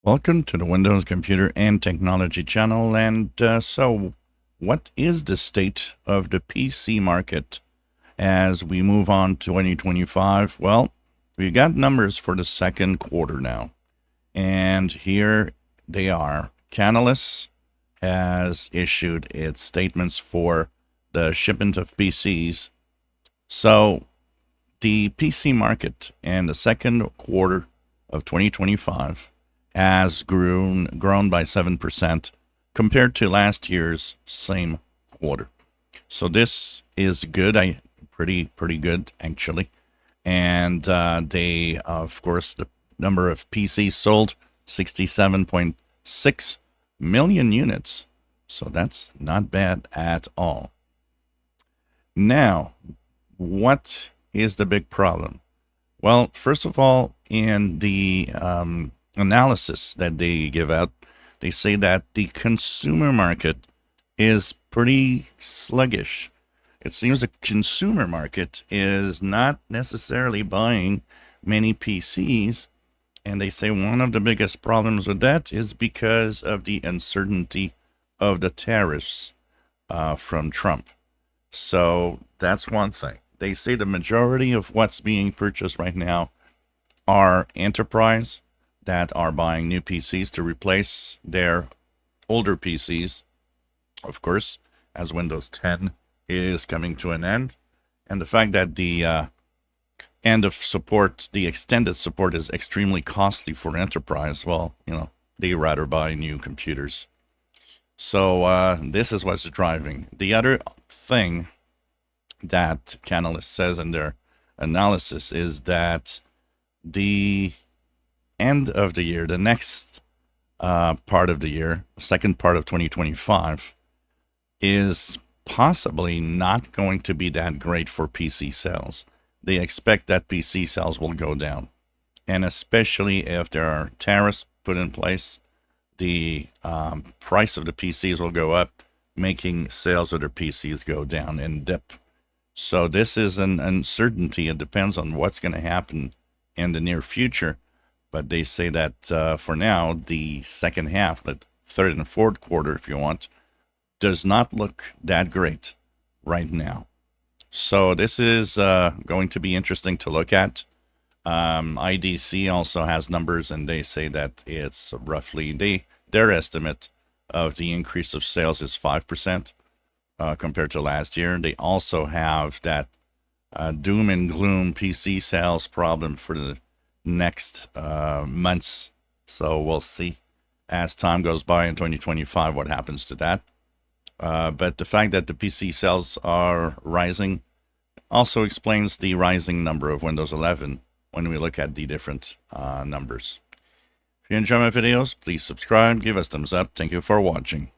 Welcome to the Windows Computer and Technology channel. So, what is the state of the PC market as we move on to 2025? Well, we've got numbers for the second quarter now. And here they are. Canalys has issued its statements for the shipment of PCs. So, the PC market in the second quarter of 2025 has grown by 7% compared to last year's same quarter. So this is good, pretty good actually. And they, of course, the number of PCs sold 67.6 million units. So that's not bad at all. Now, what is the big problem? Well, first of all, in the analysis that they give out, they say that the consumer market is pretty sluggish. It seems the consumer market is not necessarily buying many PCs, and they say one of the biggest problems with that is because of the uncertainty of the tariffs from Trump. So that's one thing. They say the majority of what's being purchased right now are enterprise that are buying new PCs to replace their older PCs, of course, as Windows 10 is coming to an end. And the fact that the end of support, the extended support, is extremely costly for enterprise, well, they rather buy new computers. So this is what's driving. The other thing that Canalys says in their analysis is that the end of the year, the next part of the year, second part of 2025, is possibly not going to be that great for PC sales. They expect that PC sales will go down. And especially if there are tariffs put in place, the price of the PCs will go up, making sales of their PCs go down and dip. So this is an uncertainty. It depends on what's going to happen in the near future. But they say that for now, the second half, the third and fourth quarter, if you want, does not look that great right now. So this is going to be interesting to look at. IDC also has numbers, and they say that it's roughly, their estimate of the increase of sales is 5% compared to last year. They also have that doom and gloom PC sales problem for the next months. So we'll see as time goes by in 2025 what happens to that. But the fact that the PC sales are rising also explains the rising number of Windows 11 when we look at the different numbers. If you enjoy my videos, please subscribe, give us thumbs up. Thank you for watching.